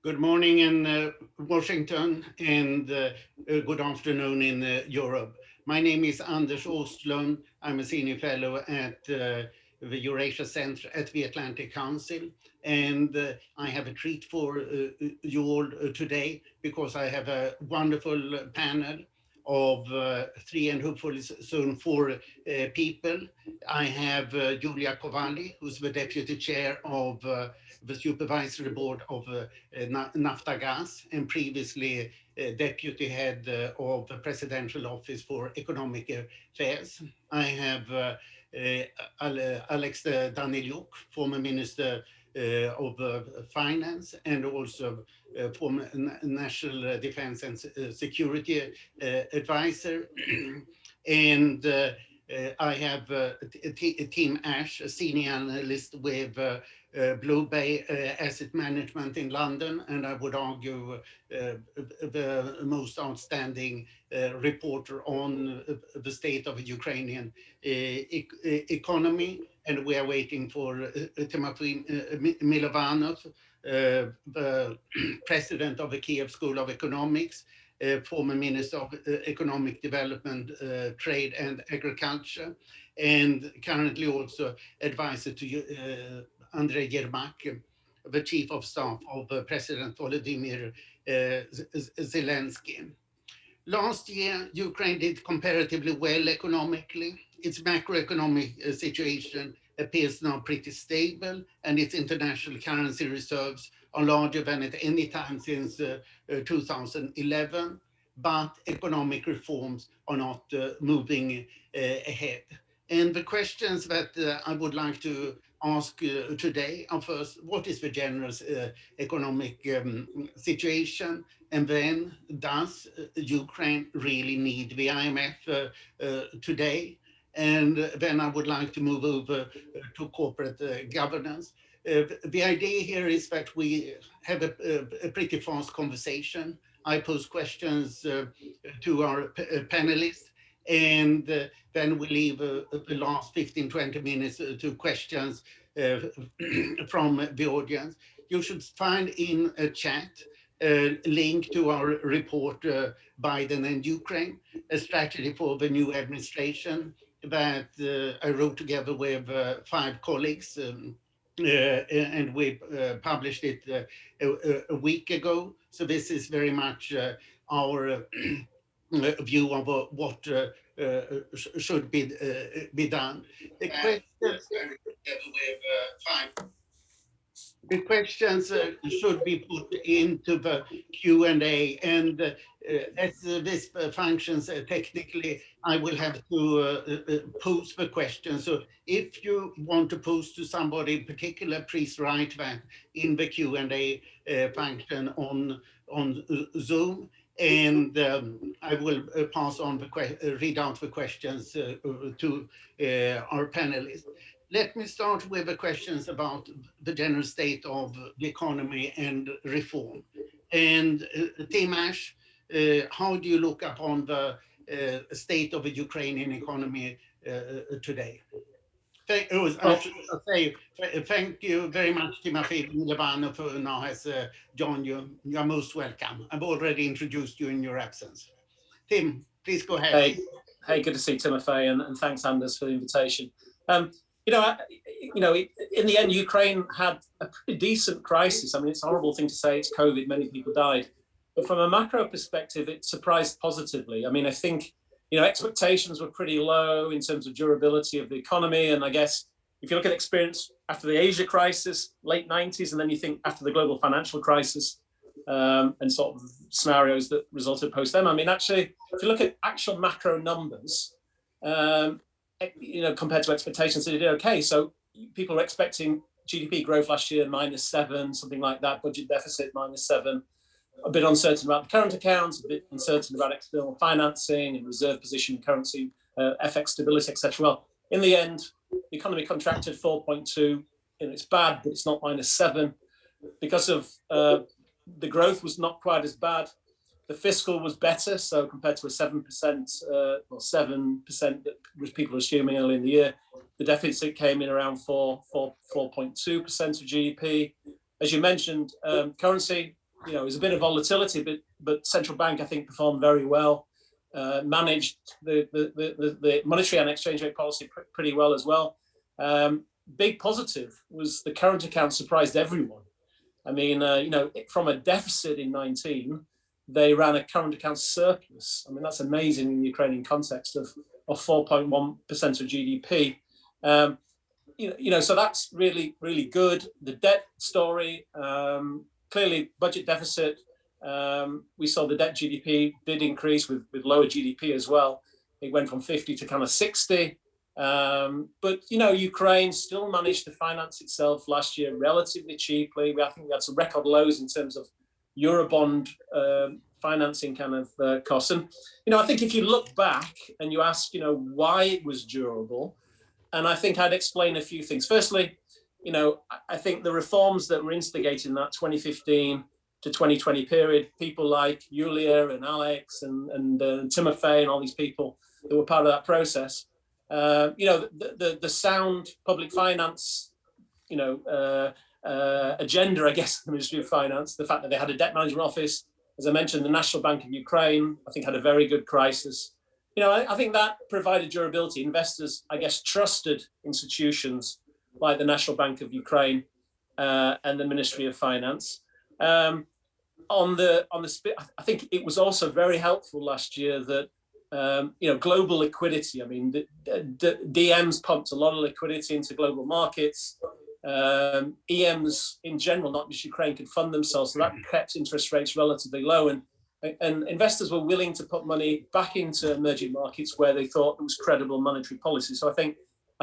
Good morning in Washington and good afternoon in Europe. My name is Anders Åslund. I'm a senior fellow at the Eurasia Center at the Atlantic Council. And I have a treat for you all today because I have a wonderful panel of three and hopefully soon four people. I have Julia Kovalli, who's the deputy chair of the supervisory board of Naftagaz and previously deputy head of the presidential office for economic affairs. I have Alex Daniliuk, former minister of finance and also former national defense and security advisor. And I have Tim Ash, a senior analyst with Blue Bay Asset Management in London, and I would argue the most outstanding reporter on the state of the Ukrainian economy. And we are waiting for Timothy Milovanov, the president of the Kyiv School of Economics, former Minister of Economic Development, Trade and Agriculture, and currently also advisor to Andrei Yermak, the Chief of Staff of President Volodymyr Zelensky. Last year, Ukraine did comparatively well economically. Its macroeconomic situation appears now pretty stable, and its international currency reserves are larger than at any time since 2011, but economic reforms are not moving ahead. And the questions that I would like to ask today are first, what is the general economic situation? And then, does Ukraine really need the IMF today? And then I would like to move over to corporate governance. The idea here is that we have a pretty fast conversation. I pose questions to our panelists, and then we leave the last 15-20 minutes to questions from the audience. You should find in a chat a link to our report, Biden and Ukraine, a strategy for the new administration that I wrote together with 5 colleagues, and we published it a week ago. So this is very much our view of what should be done. The questions should be put into the Q&A, and as this functions technically, I will have to post the question. So if you want to post to somebody in particular, please write that in the Q&A function on Zoom, and I will pass on read out the questions to our panelists. Let me start with the questions about the general state of the economy and reform. And Tim Ash, how do you look upon the state of the Ukrainian economy today? Thank you very much, Timothy Milovanov, who now has joined you. You are most welcome. I've already introduced you in your absence. Tim, please go ahead. Hey, good to see Timothy, and thanks, Anders, for the invitation. In the end, Ukraine had a pretty decent crisis. I mean, it's a horrible thing to say, it's COVID, many people died. But from a macro perspective, it surprised positively. I mean, I think, expectations were pretty low in terms of durability of the economy. And I guess if you look at experience after the Asia crisis, late 90s, and then you think after the global financial crisis, and sort of scenarios that resulted post them. I mean, actually, if you look at actual macro numbers, compared to expectations, they did okay. So people were expecting GDP growth last year, -7, something like that, budget deficit -7, a bit uncertain about the current accounts, a bit uncertain about external financing and reserve position, currency, FX stability, etc. Well, in the end, the economy contracted 4.2. It's bad, but it's not -7. Because of the growth was not quite as bad. The fiscal was better, so compared to a 7% or 7% that people were assuming early in the year, the deficit came in around 4.2% of GDP. As you mentioned, currency it was a bit of volatility, but central bank, I think, performed very well, managed the monetary and exchange rate policy pretty well as well. Big positive was the current account surprised everyone. I mean, from a deficit in 19, they ran a current account surplus. I mean, that's amazing in the Ukrainian context of 4.1% of GDP. So that's really, really good. The debt story, clearly budget deficit. We saw the debt GDP did increase with lower GDP as well. It went from 50 to kind of 60. But Ukraine still managed to finance itself last year relatively cheaply. I think we had some record lows in terms of Eurobond financing kind of costs. And I think if you look back and you ask why it was durable, and I think I'd explain a few things. Firstly, I think the reforms that were instigated in that 2015 to 2020 period, people like Yulia and Alex and Timofey and all these people that were part of that process, the sound public finance, agenda, I guess, the Ministry of Finance, the fact that they had a debt management office, as I mentioned, the National Bank of Ukraine, I think had a very good crisis. I think that provided durability. Investors, I guess, trusted institutions like the National Bank of Ukraine and the Ministry of Finance. I think it was also very helpful last year that global liquidity. I mean, the DMs pumped a lot of liquidity into global markets. EMs in general, not just Ukraine, could fund themselves, so that kept interest rates relatively low, and investors were willing to put money back into emerging markets where they thought there was credible monetary policy. So I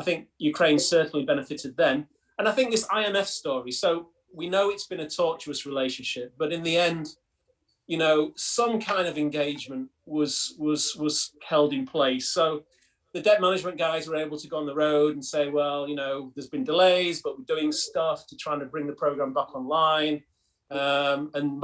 think Ukraine certainly benefited then, and I think this IMF story. So we know it's been a tortuous relationship, but in the end, some kind of engagement was held in place. So the debt management guys were able to go on the road and say, well, there's been delays, but we're doing stuff to try to bring the program back online. And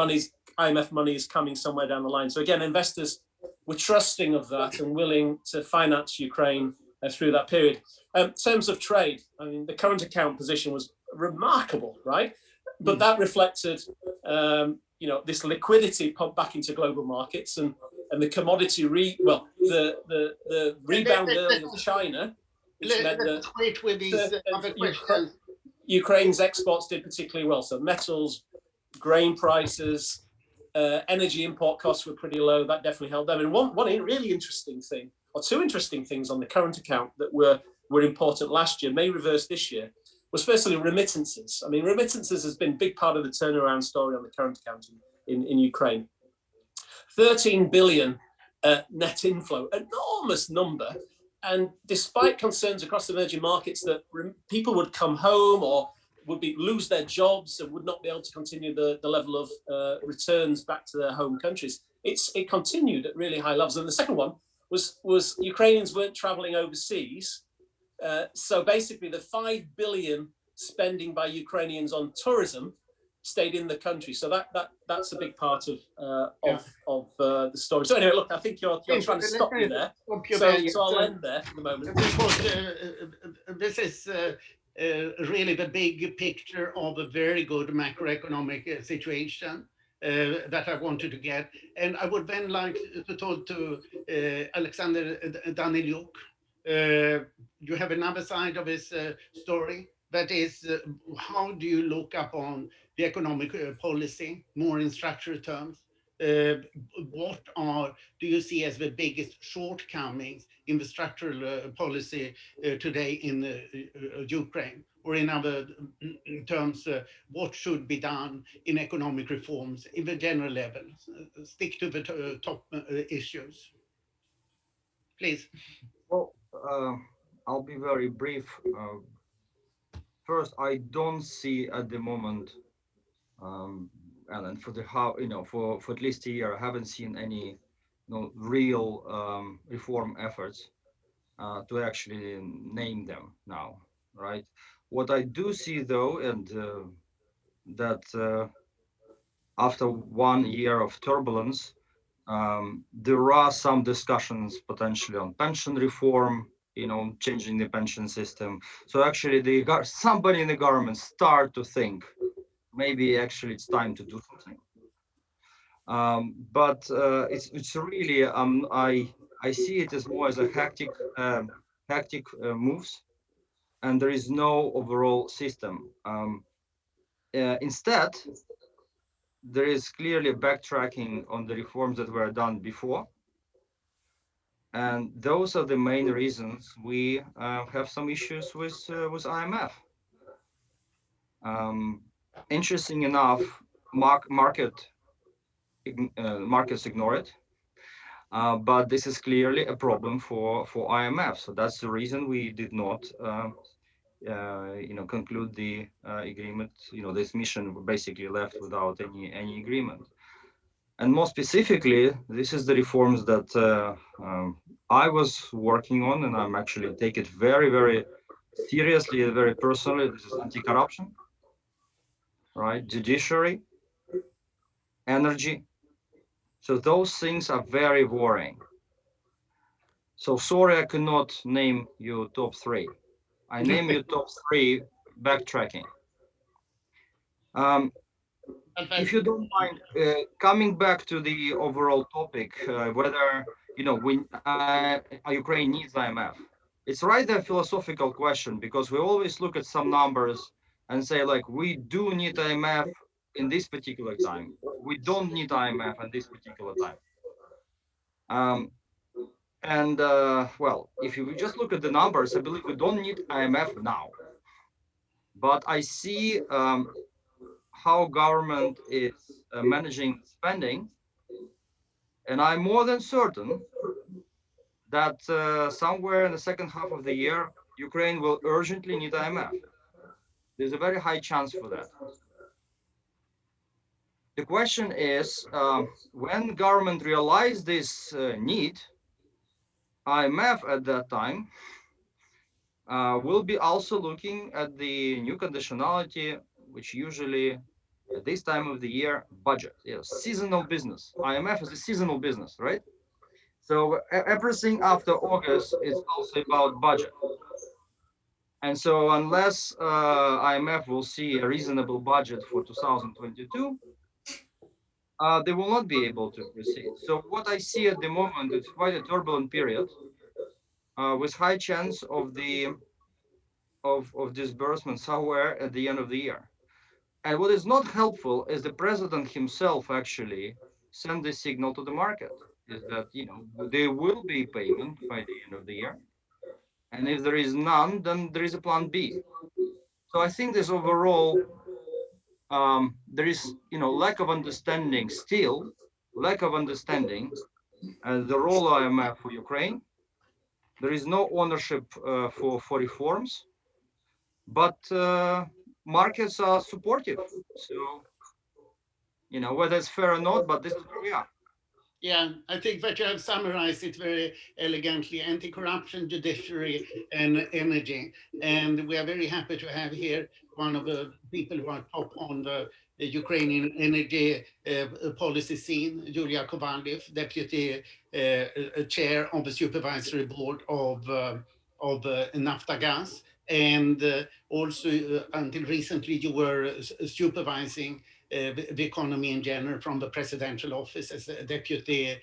IMF money is coming somewhere down the line. So again, investors were trusting of that and willing to finance Ukraine through that period. In terms of trade, I mean, the current account position was remarkable, right? But that reflected, this liquidity pumped back into global markets and the commodity the rebound early of China, which meant that Ukraine's exports did particularly well. So metals, grain prices, energy import costs were pretty low. That definitely helped them. And one really interesting thing, or two interesting things on the current account that were important last year, may reverse this year, was firstly remittances. I mean, remittances has been a big part of the turnaround story on the current account in Ukraine. 13 billion net inflow, enormous number. And despite concerns across emerging markets that people would come home or would lose their jobs and would not be able to continue the level of returns back to their home countries, it continued at really high levels. And the second one was Ukrainians weren't traveling overseas. So basically the 5 billion spending by Ukrainians on tourism stayed in the country. So that's a big part of the story. So anyway, look, I think you're trying to stop me there. So I'll end there for the moment. Because this is really the big picture of a very good macroeconomic situation that I wanted to get. And I would then like to talk to Alexander Daniliuk. You have another side of his story, that is, how do you look upon the economic policy, more in structural terms? What do you see as the biggest shortcomings in the structural policy today in Ukraine? Or in other terms, what should be done in economic reforms in the general level? Stick to the top issues. Please. Well, I'll be very brief. First, I don't see at the moment, and for for at least a year, I haven't seen any real reform efforts to actually name them now, right? What I do see though, and that after 1 year of turbulence, there are some discussions potentially on pension reform, changing the pension system. So actually somebody in the government start to think maybe actually it's time to do something. But it's really I see it as more as a hectic moves, and there is no overall system. Instead, there is clearly backtracking on the reforms that were done before, and those are the main reasons we have some issues with IMF. Um, Interesting enough, markets ignore it, but this is clearly a problem for IMF. So that's the reason we did not, conclude the agreement. This mission basically left without any agreement. And more specifically, this is the reforms that I was working on, and I'm actually take it very, very seriously, very personally. This is anti-corruption, right? Judiciary, energy. So those things are very worrying. So sorry, I cannot name you top three. I name you top three backtracking. Um, if you don't mind, coming back to the overall topic, whether Ukraine needs IMF, it's rather a philosophical question because we always look at some numbers and say like we do need IMF in this particular time, or we don't need IMF in this particular time. Um, and well, if you just look at the numbers, I believe we don't need IMF now. But I see how government is managing spending, and I'm more than certain that somewhere in the second half of the year, Ukraine will urgently need IMF. There's a very high chance for that. The question is, when government realize this need, IMF at that time will be also looking at the new conditionality, which usually at this time of the year, budget. Seasonal business. IMF is a seasonal business, right? So everything after August is also about budget. And so unless IMF will see a reasonable budget for 2022, they will not be able to proceed. So what I see at the moment is quite a turbulent period with high chance of disbursement somewhere at the end of the year. And what is not helpful is the president himself actually send this signal to the market is that there will be payment by the end of the year, and if there is none, then there is a plan B. So I think this overall there is lack of understanding still, lack of understanding the role of IMF for Ukraine. There is no ownership for reforms, but markets are supportive. So whether it's fair or not, but this is where we are. Yeah, I think that you have summarized it very elegantly: anti-corruption, judiciary, and energy. And we are very happy to have here one of the people who are top on the Ukrainian energy policy scene, Yulia Kovalyev, deputy chair of the supervisory board of Naftagaz. And also, until recently, you were supervising the economy in general from the presidential office as a deputy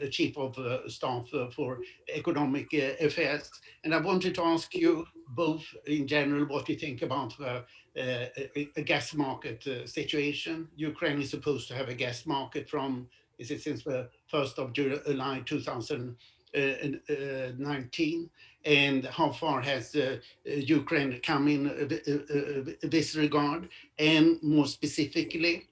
chief of staff for economic affairs. And I wanted to ask you both in general what you think about a gas market situation. Ukraine is supposed to have a gas market from, is it since the 1st of July 2019? And how far has Ukraine come in this regard? And more specifically,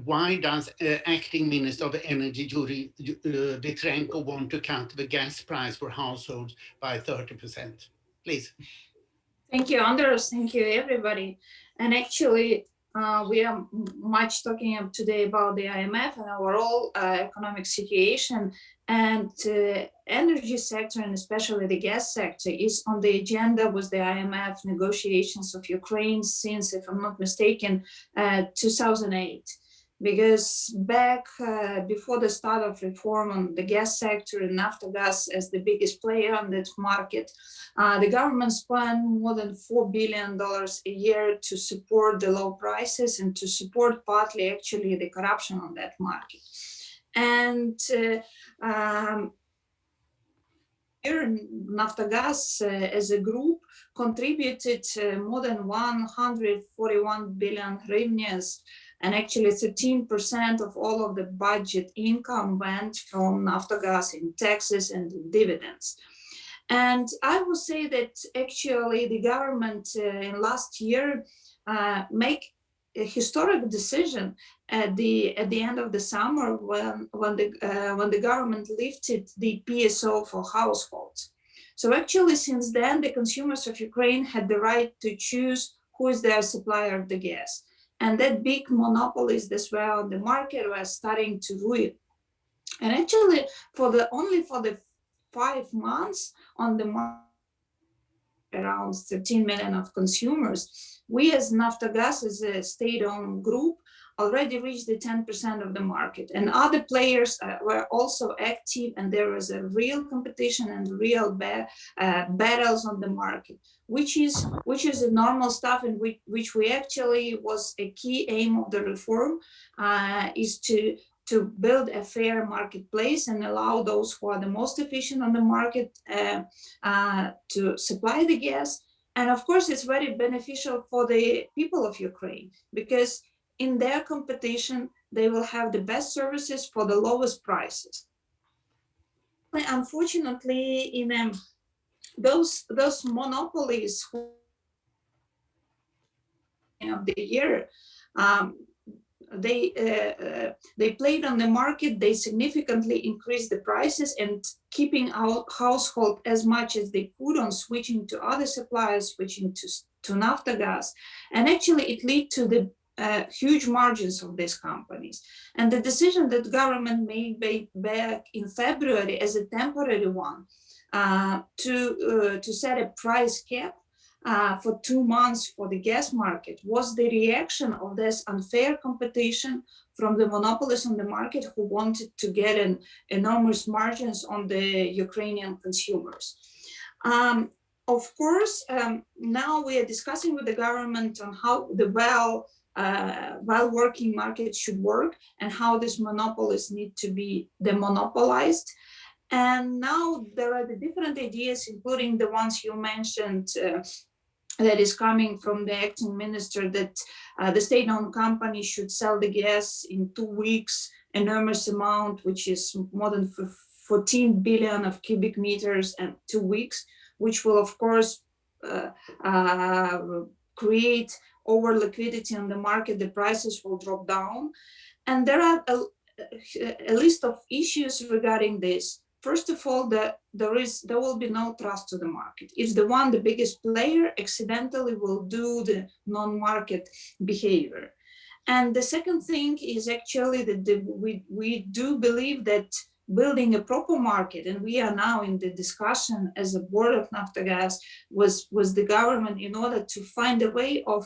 why does acting Minister of Energy Yuri Vitrenko want to cut the gas price for households by 30%? Please. Thank you, Anders. Thank you, everybody. And actually, we are much talking today about the IMF and overall economic situation. And energy sector, and especially the gas sector, is on the agenda with the IMF negotiations of Ukraine since, if I'm not mistaken, 2008. because back before the start of reform on the gas sector and Naftogaz as the biggest player on that market, the government spent more than $4 billion a year to support the low prices and to support partly actually the corruption on that market. And here, Naftogaz as a group contributed more than 141 billion hryvnias, and actually 13% of all of the budget income went from Naftogaz in taxes and in dividends. And I would say that actually the government in last year make a historic decision at the end of the summer when the government lifted the PSO for households. So actually, since then, the consumers of Ukraine had the right to choose who is their supplier of the gas, and that big monopolies as well on the market were starting to ruin. And actually, only for the 5 months on the market, around 13 million of consumers, we as Naftogaz, as a state-owned group, already reached the 10% of the market. And other players were also active, and there was a real competition and real battles on the market, which is the normal stuff, and which we actually was a key aim of the reform, is to build a fair marketplace and allow those who are the most efficient on the market to supply the gas. And of course, it's very beneficial for the people of Ukraine, because in their competition, they will have the best services for the lowest prices. Unfortunately, in those monopolies of the year, they played on the market. They significantly increased the prices and keeping our household as much as they could on switching to other suppliers, switching to Naftogaz. And actually it led to the huge margins of these companies. And the decision that government made back in February as a temporary one to set a price cap for 2 months for the gas market was the reaction of this unfair competition from the monopolists on the market who wanted to get an enormous margins on the Ukrainian consumers. Of course, now we are discussing with the government on how the well-working market should work and how these monopolies need to be demonopolized. And now there are the different ideas, including the ones you mentioned, that is coming from the acting minister, that the state-owned company should sell the gas in 2 weeks, enormous amount, which is more than 14 billion of cubic meters in 2 weeks, which will, of course, create over liquidity on the market. The prices will drop down. And there are a list of issues regarding this. First of all, there will be no trust to the market. If the biggest player accidentally will do the non-market behavior. And the second thing is actually that we do believe that building a proper market, and we are now in the discussion as a board of Naftogaz was the government in order to find a way of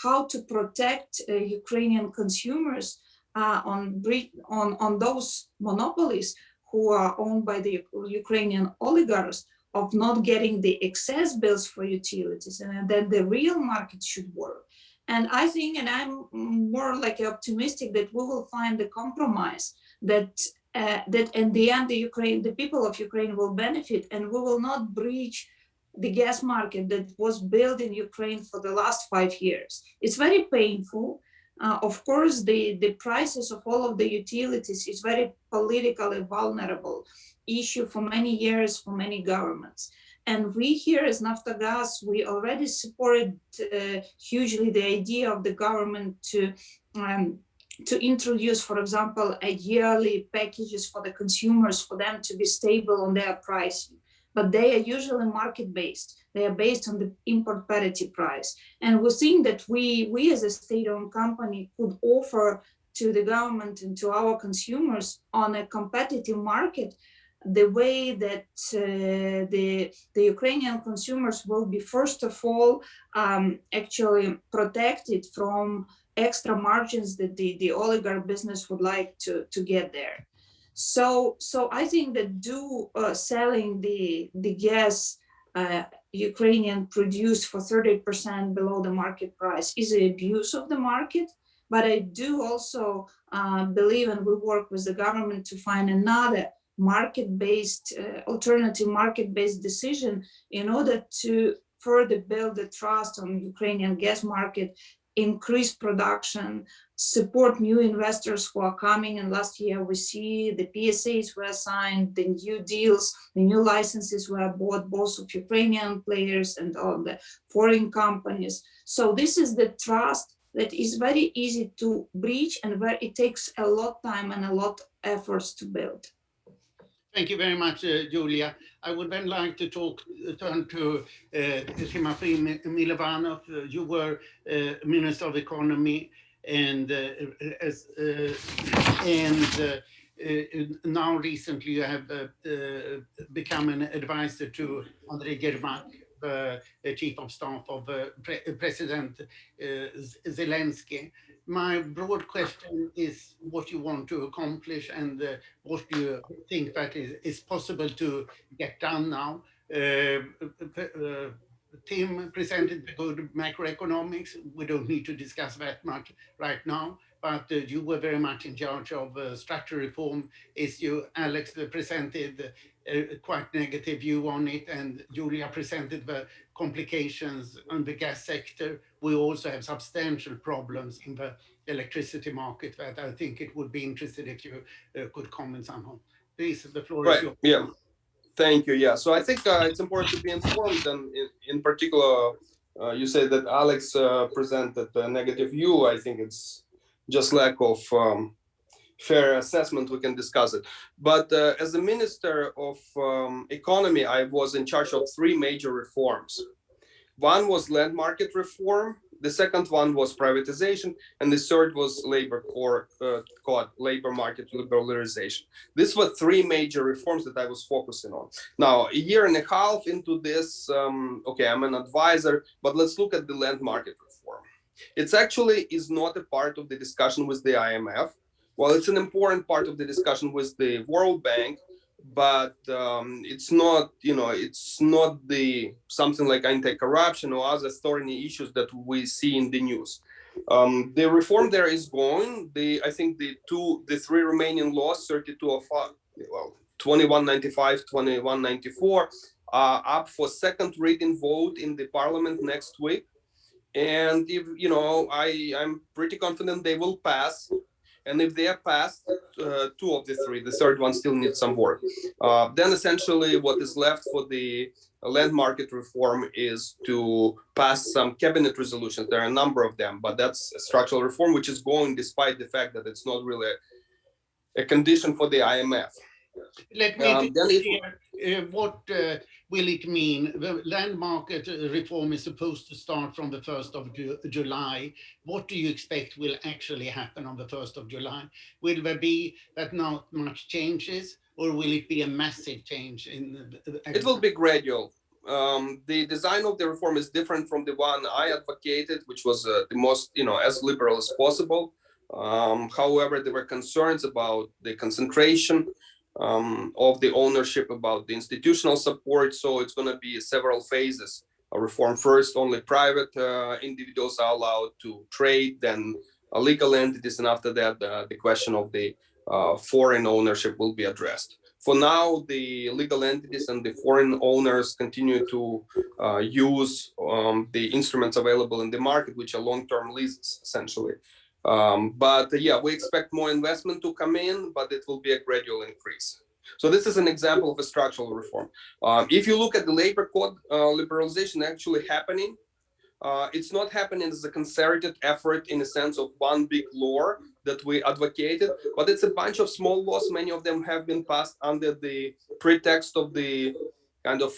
how to protect Ukrainian consumers on those monopolies who are owned by the Ukrainian oligarchs, of not getting the excess bills for utilities, and then the real market should work. And I think, and I'm more like optimistic, that we will find a compromise that in the end the people of Ukraine will benefit, and we will not breach the gas market that was built in Ukraine for the last 5 years. It's very painful. Of course, the prices of all of the utilities is very politically vulnerable issue for many years for many governments. And we here as Naftogaz, we already supported hugely the idea of the government to introduce, for example, a yearly packages for the consumers, for them to be stable on their pricing. But they are usually market-based. They are based on the import parity price. And we think that we as a state-owned company could offer to the government and to our consumers on a competitive market the way that the Ukrainian consumers will be, first of all, actually protected from extra margins that the oligarch business would like to get there. So I think that selling the gas Ukrainian produced for 30% below the market price is an abuse of the market. But I do also believe, and we work with the government to find another market-based, alternative market-based decision in order to further build the trust on Ukrainian gas market, increase production, support new investors who are coming. And last year we see the PSAs were signed, the new deals, the new licenses were bought, both of Ukrainian players and all the foreign companies. So this is the trust that is very easy to breach and where it takes a lot of time and a lot of efforts to build. Thank you very much, Julia. I would then like to turn to Timothy Milovanov. You were Minister of Economy, and now recently you have become an advisor to Andrei Yermak, the Chief of Staff of President Zelensky. My broad question is what you want to accomplish and what do you think that is possible to get done now. Tim presented the good macroeconomics. We don't need to discuss that much right now, but you were very much in charge of structural reform issue. Alex presented a quite negative view on it, and Julia presented the complications on the gas sector. We also have substantial problems in the electricity market that I think it would be interesting if you could comment on. Please, the floor is yours. Yeah. Thank you. Yeah. So I think it's important to be informed, and in particular, you say that Alex presented a negative view. I think it's just lack of fair assessment. We can discuss it. But as a Minister of Economy, I was in charge of 3 major reforms. One was land market reform, the second one was privatization, and the third was labor market liberalization. These were 3 major reforms that I was focusing on. Now, a year and a half into this, okay, I'm an advisor, but let's look at the land market reform. It actually is not a part of the discussion with the IMF. Well, it's an important part of the discussion with the World Bank, but it's not, it's not the something like anti-corruption or other thorny issues that we see in the news. The reform there is going. I think the 3 remaining laws, 3205, well, 2195, 2194, are up for second reading vote in the Parliament next week. And if I'm pretty confident they will pass. And if they are passed, 2 of the 3, the third one still needs some work. Then essentially what is left for the land market reform is to pass some cabinet resolutions. There are a number of them, but that's a structural reform, which is going despite the fact that it's not really a condition for the IMF. Let me what will it mean? The land market reform is supposed to start from the 1st of July. What do you expect will actually happen on the 1st of July? Will there be that not much changes, or will it be a massive change? It will be gradual. The design of the reform is different from the one I advocated, which was the most, as liberal as possible. However, there were concerns about the concentration of the ownership, about the institutional support. So it's going to be several phases. A reform first, only private individuals are allowed to trade, then legal entities, and after that, the question of the foreign ownership will be addressed. For now, the legal entities and the foreign owners continue to use the instruments available in the market, which are long-term leases, essentially. But yeah, we expect more investment to come in, but it will be a gradual increase. So this is an example of a structural reform. If you look at the labor code liberalization actually happening, it's not happening as a concerted effort in the sense of one big law that we advocated, but it's a bunch of small laws. Many of them have been passed under the pretext of the kind of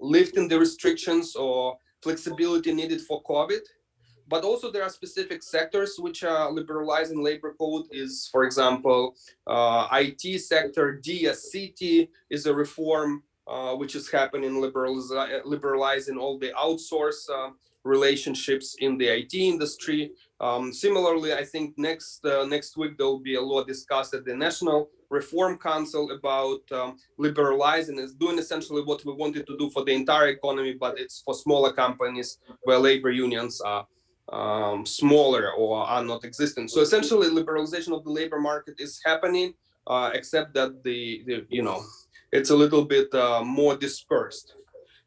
lifting the restrictions or flexibility needed for COVID. but also there are specific sectors which are liberalizing labor code. Is, for example, IT sector. DSCT is a reform which is happening, liberalizing all the outsource relationships in the IT industry. Similarly, I think next week there will be a law discussed at the National Reform Council about liberalizing. It's doing essentially what we wanted to do for the entire economy, but it's for smaller companies where labor unions are smaller or are not existent. So essentially, liberalization of the labor market is happening, except that the it's a little bit more dispersed.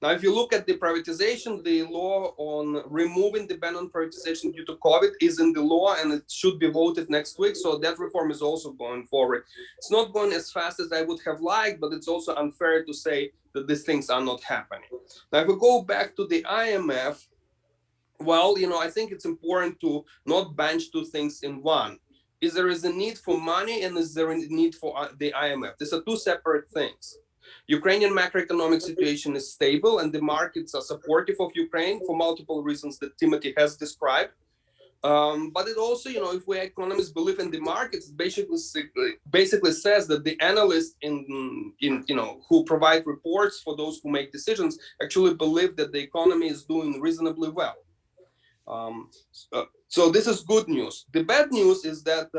Now, if you look at the privatization, the law on removing the ban on privatization due to COVID is in the law, and it should be voted next week. So that reform is also going forward. It's not going as fast as I would have liked, but it's also unfair to say that these things are not happening. Now, if we go back to the IMF, well, I think it's important to not bunch two things in one. Is there a need for money, and is there a need for the IMF? These are two separate things. Ukrainian macroeconomic situation is stable, and the markets are supportive of Ukraine for multiple reasons that Timothy has described. But it also, if we economists believe in the markets, basically says that the analysts who provide reports for those who make decisions actually believe that the economy is doing reasonably well. So this is good news. The bad news is that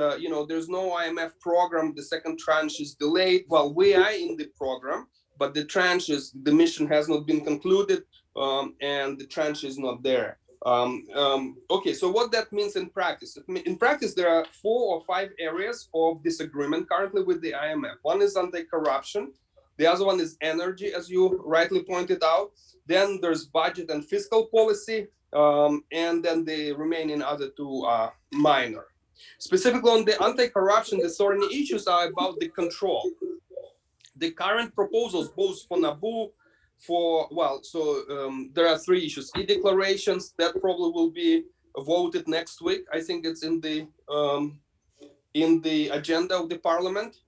there's no IMF program. The second tranche is delayed. Well, we are in the program, but the mission has not been concluded, and the tranche is not there. Okay, so what that means in practice? In practice, there are 4 or 5 areas of disagreement currently with the IMF. One is anti-corruption. The other one is energy, as you rightly pointed out. Then there's budget and fiscal policy. And then the remaining other 2 are minor. Specifically on the anti-corruption, the thorny issues are about the control. The current proposals, both for NABU, there are 3 issues. E-declarations, that probably will be voted next week. I think it's in the agenda of the parliament.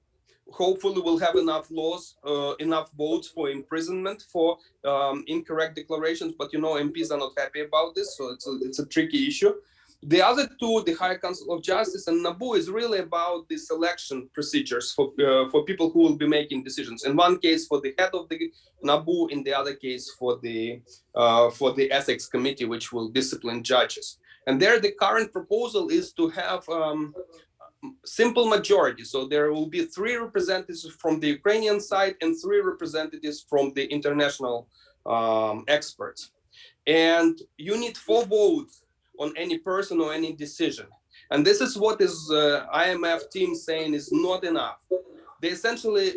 Hopefully we'll have enough votes for imprisonment for incorrect declarations, but MPs are not happy about this, so it's a tricky issue. The other 2, the High Council of Justice and NABU, is really about the selection procedures for people who will be making decisions. In one case for the head of the NABU, in the other case for the ethics committee, which will discipline judges. And there the current proposal is to have simple majority. So there will be 3 representatives from the Ukrainian side and 3 representatives from the international experts. And you need 4 votes on any person or any decision. And this is what is IMF team saying is not enough. They essentially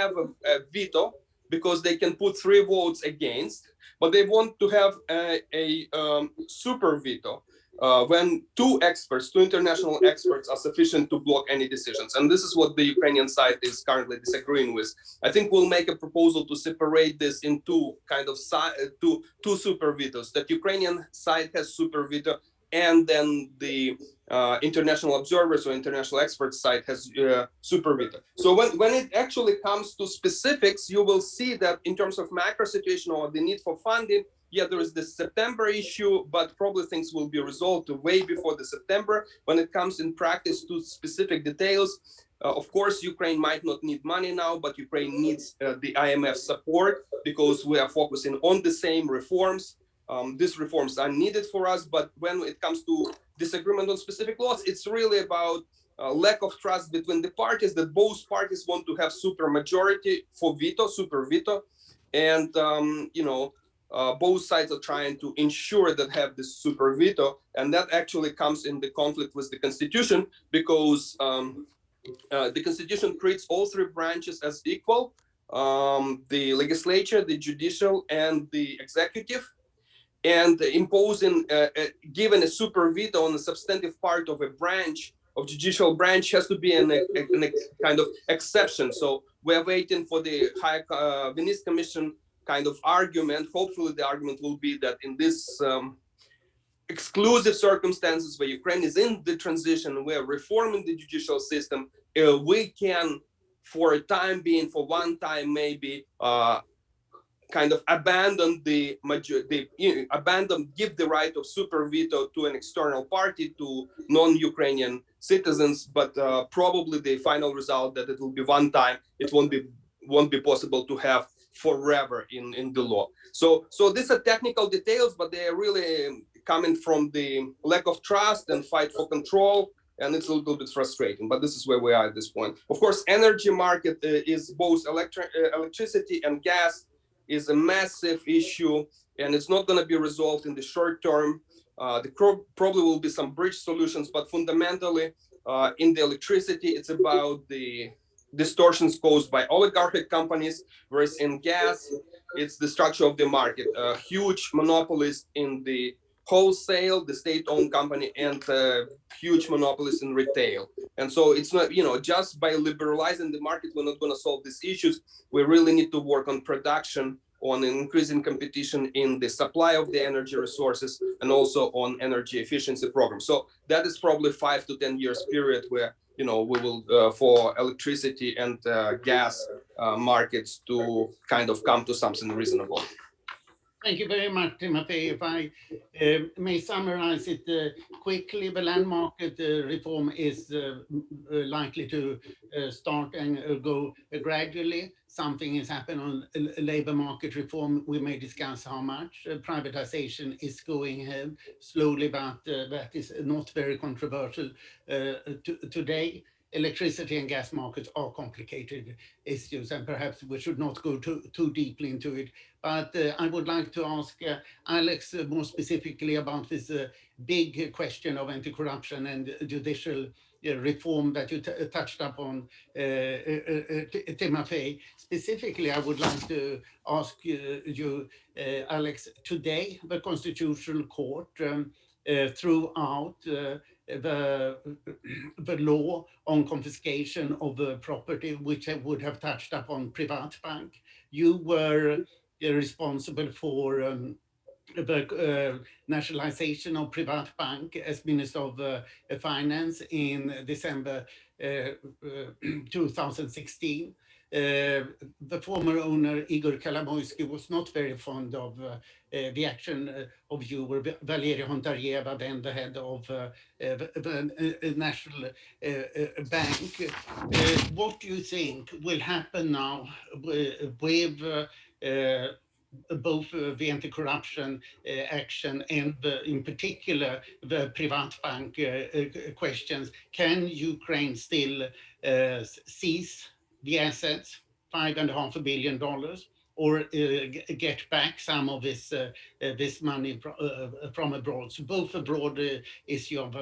have a veto because they can put 3 votes against, but they want to have a super veto. When 2 international experts are sufficient to block any decisions. And this is what the Ukrainian side is currently disagreeing with. I think we'll make a proposal to separate this in 2 two super vetoes, that Ukrainian side has super veto, and then the international observers or international experts side has super veto. So when it actually comes to specifics, you will see that in terms of macro situation or the need for funding, yeah, there is this September issue, but probably things will be resolved way before the September. When it comes in practice to specific details, of course, Ukraine might not need money now, but Ukraine needs the IMF support because we are focusing on the same reforms. These reforms are needed for us, but when it comes to disagreement on specific laws, it's really about lack of trust between the parties, that both parties want to have super majority for veto, super veto, and both sides are trying to ensure that have this super veto, and that actually comes in the conflict with the constitution because the constitution treats all 3 branches as equal, the legislature, the judicial, and the executive, and imposing, given a super veto on a substantive part of a branch, of judicial branch, has to be a kind of exception. So we're waiting for the Venice Commission kind of argument. Hopefully the argument will be that in this exclusive circumstances where Ukraine is in the transition, we're reforming the judicial system, we can, for a time being, for one time maybe, kind of abandon give the right of super veto to an external party, to non-Ukrainian citizens, but probably the final result that it will be one time, it won't be possible to have forever in the law. So these are technical details, but they are really coming from the lack of trust and fight for control, and it's a little bit frustrating, but this is where we are at this point. Of course, energy market is both electricity and gas is a massive issue, and it's not going to be resolved in the short term. Probably will be some bridge solutions, but fundamentally, in the electricity, it's about the distortions caused by oligarchic companies, whereas in gas, it's the structure of the market. Huge monopolies in the wholesale, the state-owned company, and huge monopolies in retail. And so it's not, just by liberalizing the market, we're not going to solve these issues. We really need to work on production, on increasing competition in the supply of the energy resources, and also on energy efficiency programs. So that is probably 5 to 10 years period where, we will, for electricity and gas markets to kind of come to something reasonable. Thank you very much, Timothy. If I may summarize it quickly, the land market reform is likely to start and go gradually. Something has happened on labor market reform. We may discuss how much. Privatization is going ahead slowly, but that is not very controversial today. Electricity and gas markets are complicated issues, and perhaps we should not go too deeply into it. But I would like to ask Alex more specifically about this big question of anti-corruption and judicial reform that you touched upon, Timothy. Specifically, I would like to ask you, Alex, today the Constitutional Court throughout the law on confiscation of property, which would have touched upon Privatbank. You were responsible for the nationalization of Privatbank as Minister of Finance in December 2016. The former owner, Igor Kolomoisky, was not very fond of the action of you, where Valeria Hontareva, then the head of the National Bank. What do you think will happen now with both the anti-corruption action and in particular the Privatbank questions? Can Ukraine still seize the assets, $5.5 billion, or get back some of this money from abroad? So both a broad issue of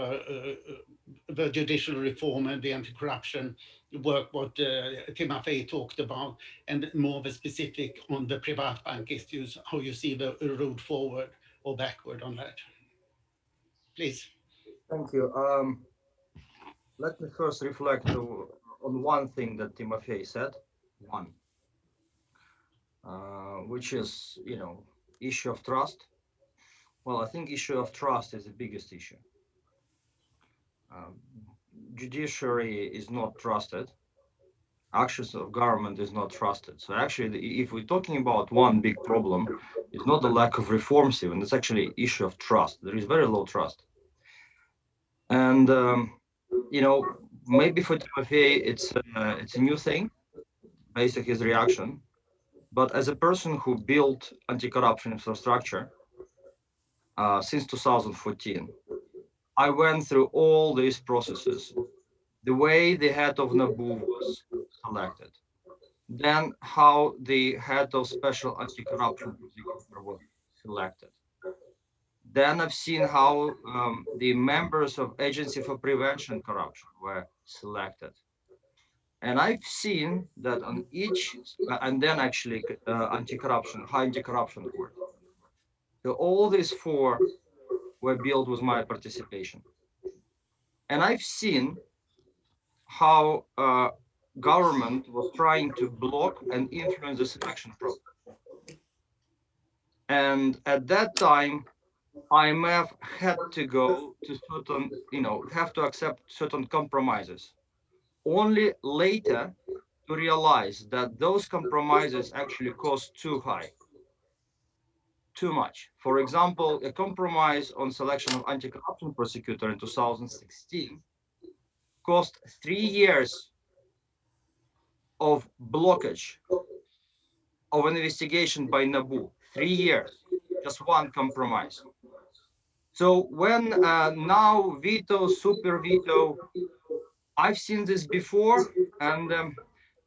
the judicial reform and the anti-corruption work, what Timothy talked about, and more of a specific on the Privatbank issues, how you see the road forward or backward on that. Please. Thank you. Let me first reflect on one thing that Timothy said, which is, issue of trust. Well, I think issue of trust is the biggest issue. Judiciary is not trusted. Actions of government is not trusted. So actually, if we're talking about one big problem, it's not the lack of reforms even, it's actually issue of trust. There is very low trust. And, maybe for Timothy, it's a new thing, based on his reaction. But as a person who built anti-corruption infrastructure since 2014, I went through all these processes. The way the head of NABU was selected, then how the head of special anti-corruption prosecutor was selected. Then I've seen how the members of Agency for Prevention Corruption were selected. And I've seen that on each, and then actually anti-corruption, high anti-corruption court. So all these four were built with my participation. And I've seen how government was trying to block and influence the selection process. And at that time, IMF had to go to certain, have to accept certain compromises. Only later to realize that those compromises actually cost too high. too much. For example, a compromise on selection of anti-corruption prosecutor in 2016 cost 3 years of blockage of an investigation by NABU. 3 years, just one compromise. So when now veto, super veto, I've seen this before, and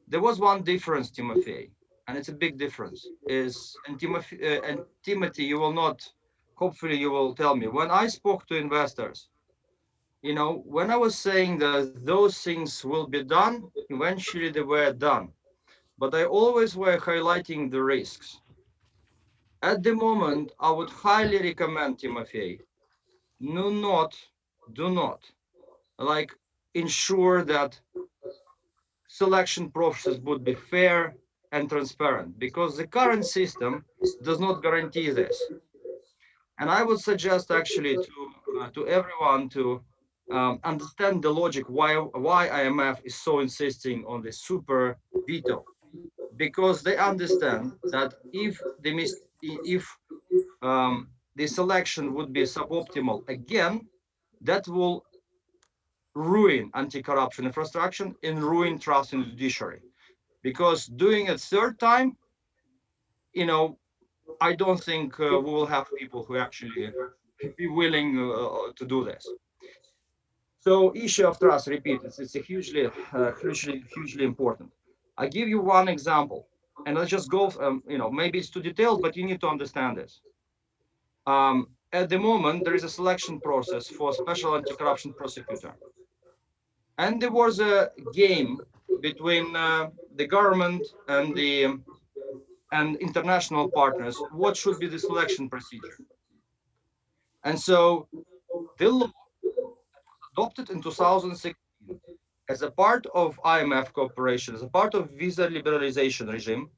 there was one difference, Timothy, and it's a big difference. And Timothy, you will not. Hopefully, you will tell me. When I spoke to investors, when I was saying that those things will be done, eventually they were done. But I always were highlighting the risks. At the moment, I would highly recommend, Timothy, do not like ensure that selection process would be fair and transparent, because the current system does not guarantee this. And I would suggest actually to everyone to understand the logic why IMF is so insisting on the super veto, because they understand that if the selection would be suboptimal again, that will ruin anti-corruption infrastructure and ruin trust in the judiciary. Because doing it third time, I don't think we will have people who actually be willing to do this. So issue of trust, repeat, it's a hugely important. I give you one example, and let's just go. Maybe it's too detailed, but you need to understand this. At the moment, there is a selection process for special anti-corruption prosecutor, and there was a game between the government and international partners. What should be the selection procedure? And so the law adopted in 2016 as a part of IMF cooperation, as a part of visa liberalization regime,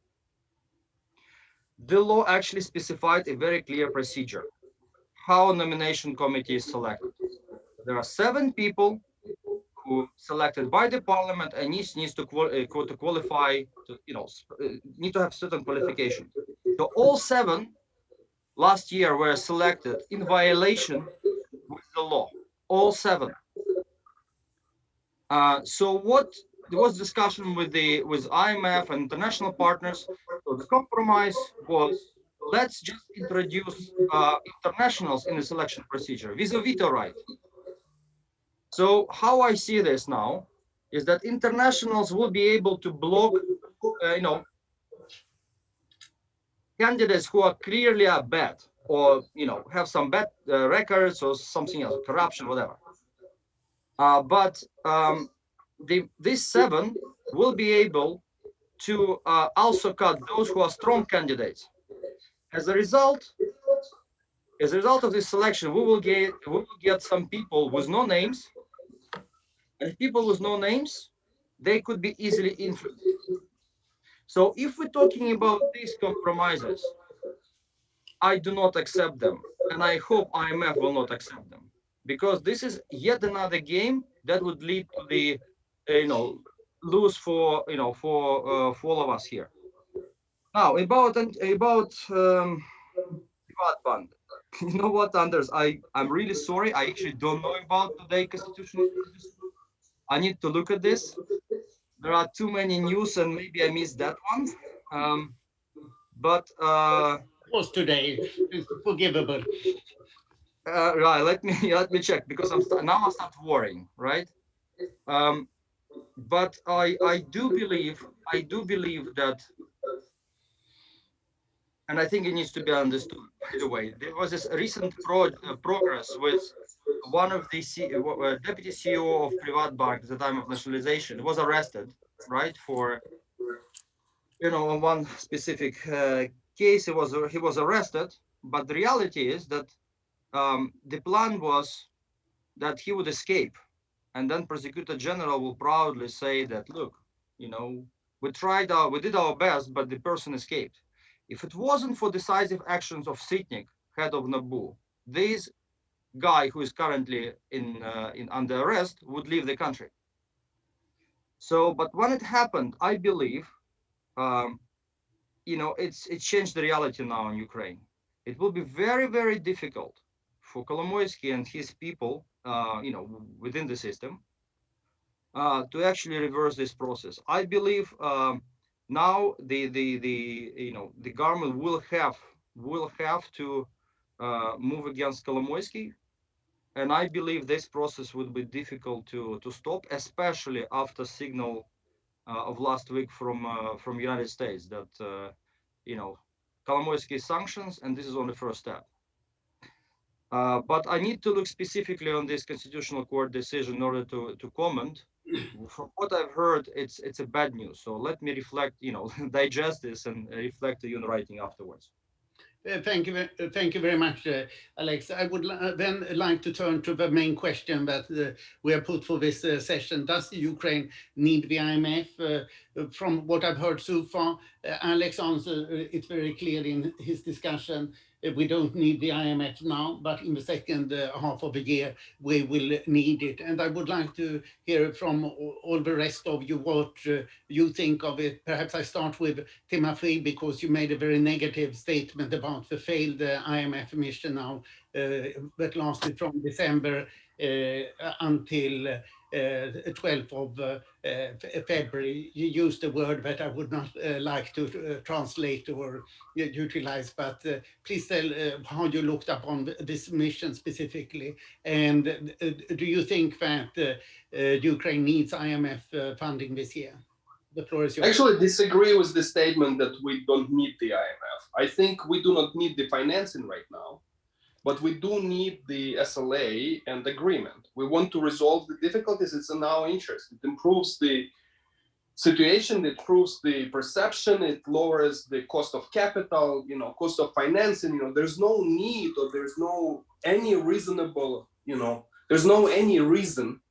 the law actually specified a very clear procedure, how a nomination committee is selected. There are 7 people who selected by the parliament and needs to qualify, need to have certain qualifications. So all 7 last year were selected in violation with the law, all 7. So what there was discussion with IMF and international partners. So the compromise was, let's just introduce internationals in the selection procedure with a veto right. So how I see this now is that internationals will be able to block, candidates who are clearly bad, or have some bad records or something else, corruption, whatever. But these 7 will be able to also cut those who are strong candidates. As a result of this selection, we will get some people with no names, and people with no names, they could be easily influenced. So if we're talking about these compromises, I do not accept them, and I hope IMF will not accept them, because this is yet another game that would lead to the, lose for all of us here. Now about private bank. You know what, Anders? I'm really sorry. I actually don't know about today's constitutional changes. I need to look at this. There are too many news, and maybe I missed that one. But It was today. It's forgivable. right, let me check, because now I start worrying, right? But I do believe that, and I think it needs to be understood. By the way, there was this recent progress with one of the deputy CEO of private bank at the time of nationalization was arrested, right, for on one specific case. He was arrested, but the reality is that the plan was that he would escape, and then prosecutor general will proudly say that, look, we did our best, but the person escaped. If it wasn't for decisive actions of Sitnik, head of NABU, this guy who is currently in under arrest would leave the country. So, but when it happened, I believe, it's changed the reality now in Ukraine. it will be very, very difficult for Kolomoisky and his people, within the system, to actually reverse this process. I believe now the government will have to move against Kolomoisky, and I believe this process would be difficult to stop, especially after signal of last week from United States that Kolomoisky sanctions, and this is only the first step. But I need to look specifically on this Constitutional Court decision in order to comment. From what I've heard, it's a bad news. So let me reflect, digest this and reflect to you in writing afterwards. Thank you very much, Alex. I would then like to turn to the main question that we have put for this session. Does Ukraine need the IMF? From what I've heard so far, Alex answered it very clearly in his discussion. We don't need the IMF now, but in the second half of the year, we will need it. And I would like to hear from all the rest of you what you think of it. Perhaps I start with Timothy, because you made a very negative statement about the failed IMF mission now that lasted from December until 12th of February. You used a word that I would not like to translate or utilize, but please tell how you looked upon this mission specifically. And do you think that Ukraine needs IMF funding this year? The floor is yours. Actually, disagree with the statement that we don't need the IMF. I think we do not need the financing right now, but we do need the SLA and agreement. We want to resolve the difficulties. It's in our interest. It improves the situation, it improves the perception, it lowers the cost of capital, cost of financing. There's no need, or there's no any reasonable, there's no any reason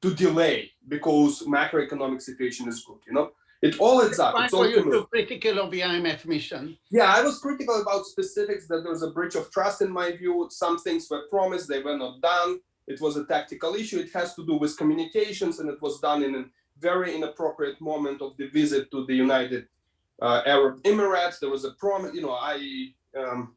to delay because macroeconomic situation is good. It all adds up. Why were you so critical of the IMF mission? Yeah, I was critical about specifics, that there was a breach of trust in my view. Some things were promised, they were not done. It was a tactical issue. It has to do with communications, and it was done in a very inappropriate moment of the visit to the United Arab Emirates. There was a promise, I'm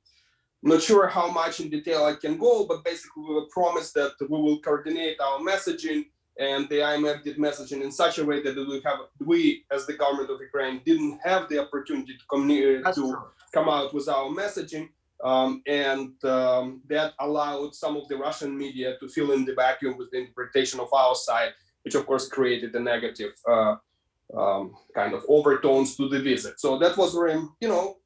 not sure how much in detail I can go, but basically we were promised that we will coordinate our messaging, and the IMF did messaging in such a way that we as the government of Ukraine didn't have the opportunity to come out with our messaging, and that allowed some of the Russian media to fill in the vacuum with the interpretation of our side, which of course created a negative kind of overtones to the visit. So that was where,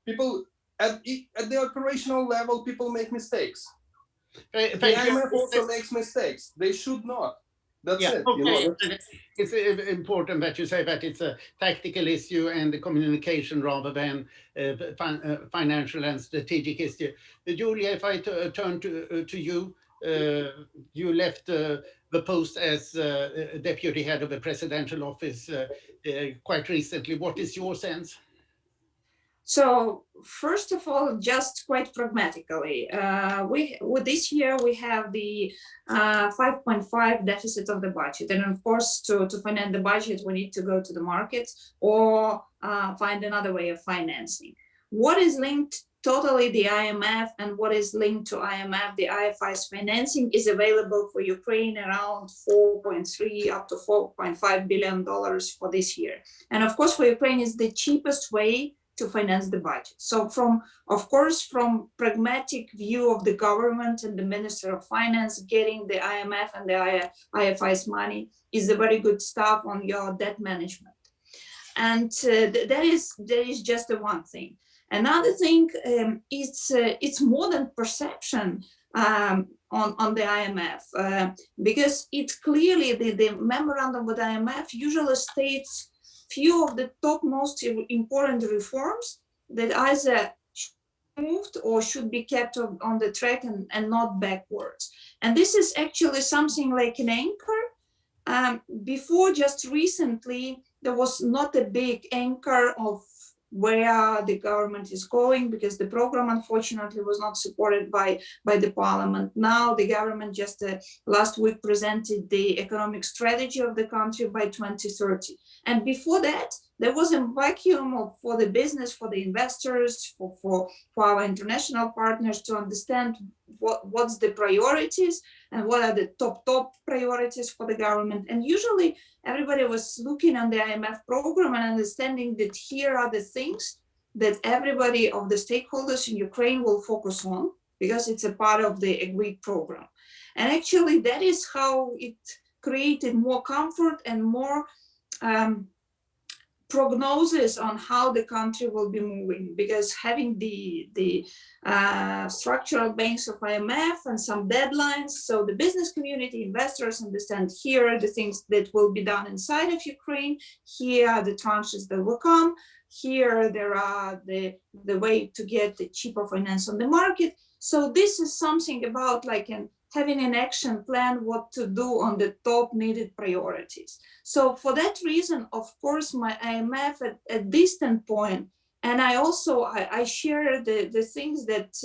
people at the operational level, people make mistakes. The IMF also makes mistakes. They should not. That's it. Okay. It's important that you say that it's a tactical issue and the communication rather than financial and strategic issue. Julia, if I turn to you, you left the post as deputy head of the presidential office quite recently. What is your sense? So first of all, just quite pragmatically, with this year we have the 5.5 deficit of the budget, and of course to finance the budget we need to go to the markets or find another way of financing. What is linked totally the IMF and what is linked to IMF, the IFI's financing is available for Ukraine around 4.3 up to $4.5 billion for this year, and of course for Ukraine is the cheapest way to finance the budget. So from pragmatic view of the government and the Minister of Finance, getting the IMF and the IFI's money is a very good stuff on your debt management. And that is just the one thing. Another thing, it's more than perception on the IMF, because it's clearly the memorandum with IMF usually states few of the top most important reforms that either moved or should be kept on the track and not backwards. And this is actually something like an anchor. Before, just recently, there was not a big anchor of where the government is going because the program unfortunately was not supported by the parliament. Now the government just last week presented the economic strategy of the country by 2030. And before that, there was a vacuum for the business, for the investors, for our international partners to understand what's the priorities and what are the top priorities for the government. And usually everybody was looking on the IMF program and understanding that here are the things that everybody of the stakeholders in Ukraine will focus on, because it's a part of the agreed program. And actually that is how it created more comfort and more prognosis on how the country will be moving, because having the structural banks of IMF and some deadlines, so the business community, investors understand here are the things that will be done inside of Ukraine, here are the tranches that will come, here there are the way to get the cheaper finance on the market. So this is something about like having an action plan, what to do on the top needed priorities. So for that reason, of course, my IMF at this standpoint, and I also, I share the things that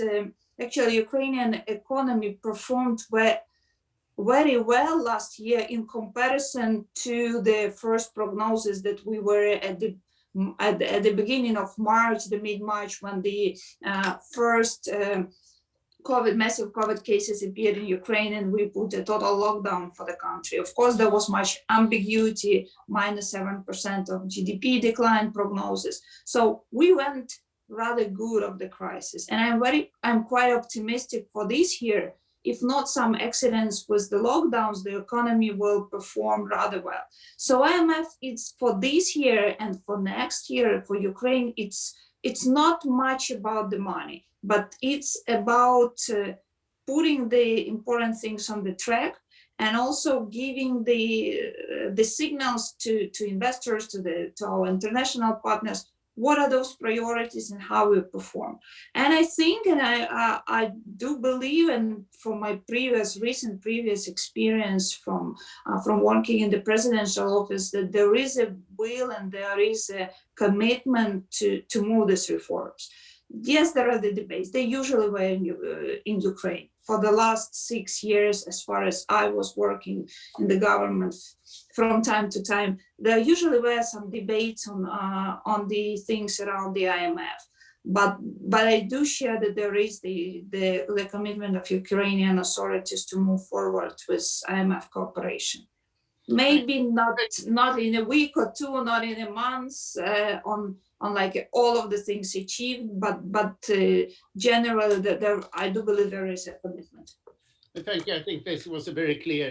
actually Ukrainian economy performed very well last year in comparison to the first prognosis that we were at the beginning of March, the mid-March, when the first massive COVID cases appeared in Ukraine and we put a total lockdown for the country. Of course, there was much ambiguity, -7% of GDP decline prognosis. So we went rather good of the crisis. And I'm quite optimistic for this year. If not some accidents with the lockdowns, the economy will perform rather well. So IMF, it's for this year and for next year for Ukraine, it's not much about the money, but it's about putting the important things on the track and also giving the signals to investors, to our international partners, what are those priorities and how we perform. And I think, and I do believe, and from my recent experience from working in the presidential office, that there is a will and there is a commitment to move these reforms. Yes, there are the debates. They usually were in Ukraine. For the last 6 years, as far as I was working in the government, from time to time, there usually were some debates on the things around the IMF. But I do share that there is the commitment of Ukrainian authorities to move forward with IMF cooperation. Maybe not in a week or two, not in a month, on like all of the things achieved, but generally I do believe there is a commitment. Thank you. I think this was a very clear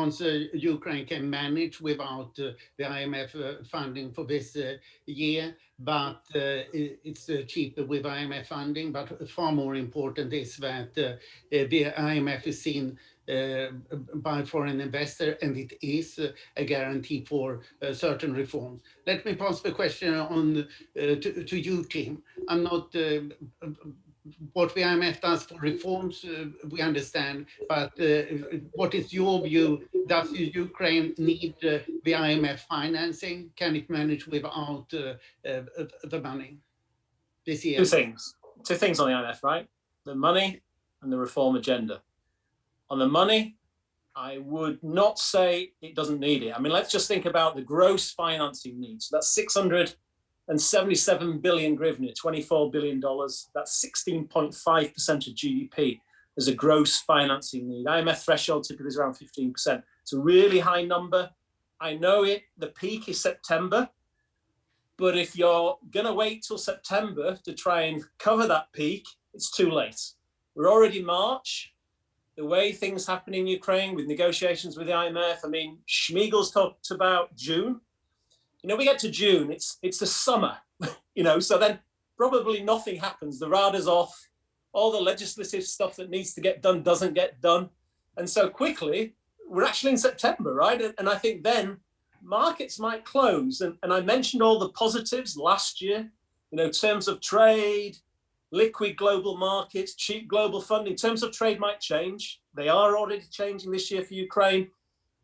answer. Ukraine can manage without the IMF funding for this year, but it's cheaper with IMF funding. But far more important is that the IMF is seen by foreign investor, and it is a guarantee for certain reforms. Let me pass the question on to you, Tim. I'm not what the IMF does for reforms, we understand, but what is your view? Does Ukraine need the IMF financing? Can it manage without the money this year? Two things on the IMF, right? The money and the reform agenda. On the money, I would not say it doesn't need it. I mean, let's just think about the gross financing needs. That's 677 billion hryvnia, $24 billion. That's 16.5% of GDP as a gross financing need. IMF threshold typically is around 15%. It's a really high number. I know the peak is September, but if you're gonna wait till September to try and cover that peak, it's too late. We're already March. The way things happen in Ukraine with negotiations with the IMF, I mean, Schmiegel's talked about June. You know, we get to June, it's the summer, you know, so then probably nothing happens. The radar's off, all the legislative stuff that needs to get done doesn't get done. And so quickly, we're actually in September, right? And I think then markets might close. And I mentioned all the positives last year, you know, terms of trade, liquid global markets, cheap global funding. Terms of trade might change. They are already changing this year for Ukraine.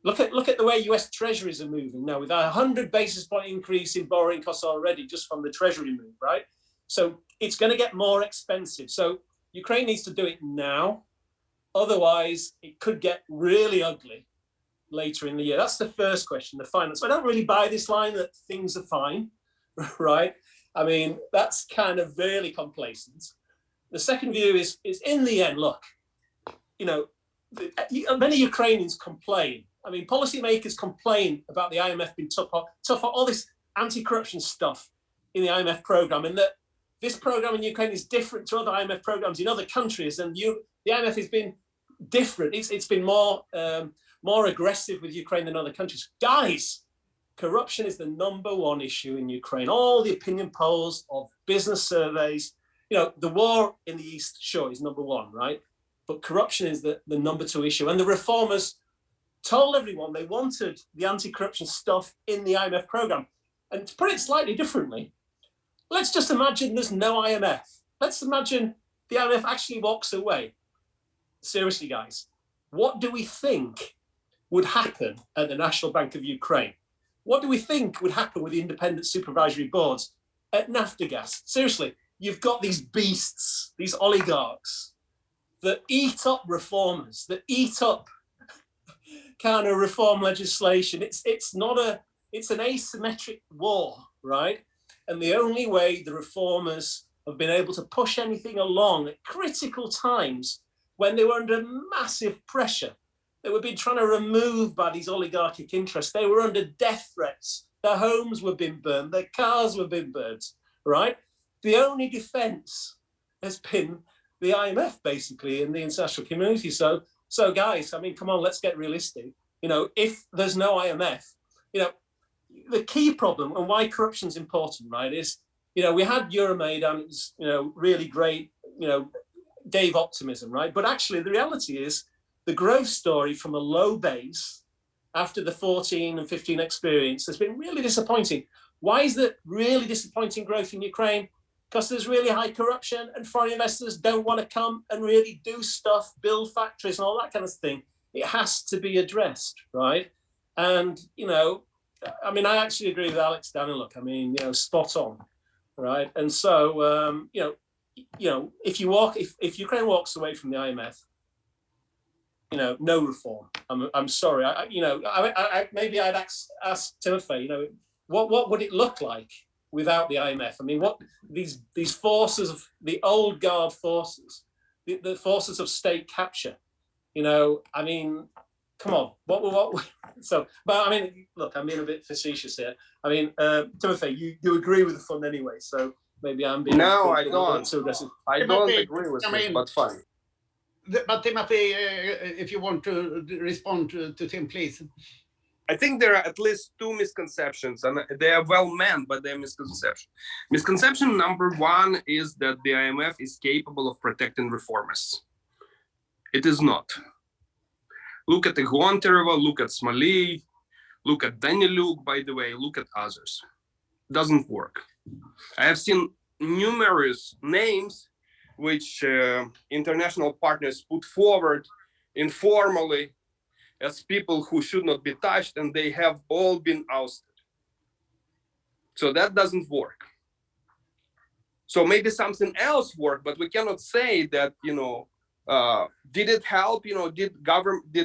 Look at the way US treasuries are moving now with a 100 basis point increase in borrowing costs already just from the treasury move, right? So it's going to get more expensive. So Ukraine needs to do it now. Otherwise, it could get really ugly later in the year. That's the first question, the finance. I don't really buy this line that things are fine. right? I mean, that's kind of really complacent. The second view is in the end, look, you know, many Ukrainians complain. I mean, policymakers complain about the IMF being tough on all this anti-corruption stuff in the IMF program, and that this program in Ukraine is different to other IMF programs in other countries, and the IMF has been different. It's been more aggressive with Ukraine than other countries. Guys, corruption is the #1 issue in Ukraine. All the opinion polls of business surveys, you know, the war in the East, sure, is #1, right? But corruption is the #2 issue. And the reformers told everyone they wanted the anti-corruption stuff in the IMF program. And to put it slightly differently, let's just imagine there's no IMF. Let's imagine the IMF actually walks away. Seriously, guys, what do we think would happen at the National Bank of Ukraine? What do we think would happen with the independent supervisory boards at Naftogaz? Seriously, you've got these beasts, these oligarchs that eat up reformers, that eat up kind of reform legislation. It's an asymmetric war, right? And the only way the reformers have been able to push anything along at critical times when they were under massive pressure, they were being trying to remove by these oligarchic interests. They were under death threats. Their homes were being burned. Their cars were being burned, right? The only defense has been the IMF, basically, in the international community. So guys, I mean, come on, let's get realistic. You know, if there's no IMF, you know, the key problem and why corruption is important, right, is, you know, we had Euromaidan, it was, you know, really great, you know, gave optimism, right? But actually the reality is the growth story from a low base after the 14 and 15 experience has been really disappointing. Why is that really disappointing growth in Ukraine? Because there's really high corruption and foreign investors don't want to come and really do stuff, build factories and all that kind of thing. It has to be addressed, right? And, you know, I mean, I actually agree with Alex Daniluk. I mean, you know, spot on, right? And so, you know, if Ukraine walks away from the IMF, you know, no reform. I'm sorry. Maybe I'd ask Timothy, you know, what would it look like without the IMF? I mean, what these forces of the old guard forces, the forces of state capture, you know, I mean, come on, what so, but I mean, look, I'm being a bit facetious here. I mean, Timothy, you agree with the fund anyway, so maybe I'm being I don't. too aggressive. I don't agree with it, but fine. But Timothy, if you want to respond to Tim, please. I think there are at least two misconceptions, and they are well meant, but they're misconceptions. Misconception #1 is that the IMF is capable of protecting reformers. It is not. Look at Gontareva, look at Smoley, look at Daniluk, by the way, look at others. Doesn't work. I have seen numerous names which international partners put forward informally as people who should not be touched, and they have all been ousted. So that doesn't work. So maybe something else worked, but we cannot say that, you know, did it help? You know, did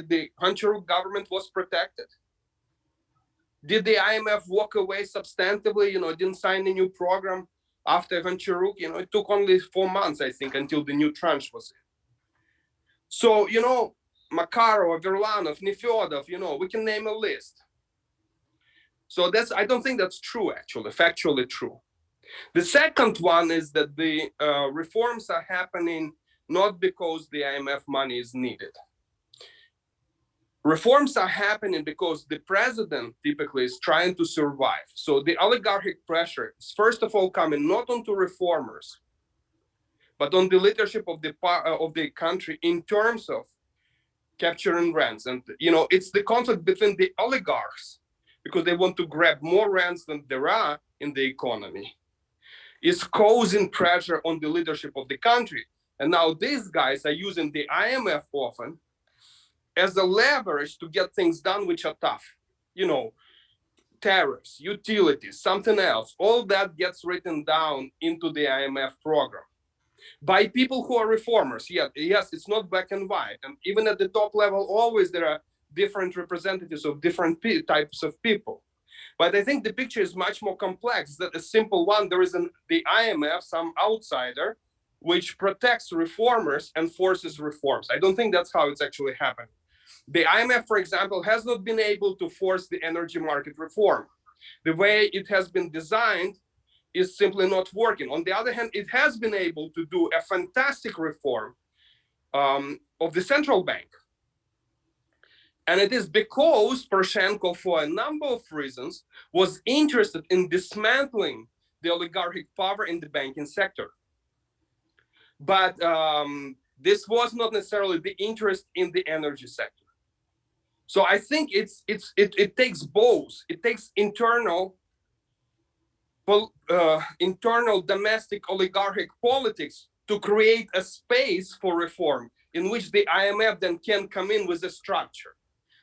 the Hunter government was protected? Did the IMF walk away substantively? You know, didn't sign a new program after Honcharuk? You know, it took only 4 months, I think, until the new tranche was in. So, you know, Makarov, Verlanov, Nefedov, you know, we can name a list. So I don't think that's true, actually, factually true. The second one is that the reforms are happening not because the IMF money is needed. Reforms are happening because the president typically is trying to survive. So the oligarchic pressure is first of all coming not onto reformers, but on the leadership of the country in terms of capturing rents. And, you know, it's the conflict between the oligarchs, because they want to grab more rents than there are in the economy, is causing pressure on the leadership of the country. And now these guys are using the IMF often as a leverage to get things done which are tough. You know, tariffs, utilities, something else, all that gets written down into the IMF program by people who are reformers. Yes, it's not black and white. And even at the top level, always there are different representatives of different types of people. But I think the picture is much more complex than a simple one. There is the IMF, some outsider, which protects reformers and forces reforms. I don't think that's how it's actually happening. The IMF, for example, has not been able to force the energy market reform. The way it has been designed is simply not working. On the other hand, it has been able to do a fantastic reform of the central bank. And it is because Poroshenko, for a number of reasons, was interested in dismantling the oligarchic power in the banking sector. But this was not necessarily the interest in the energy sector. So I think it takes both. It takes internal domestic oligarchic politics to create a space for reform in which the IMF then can come in with a structure.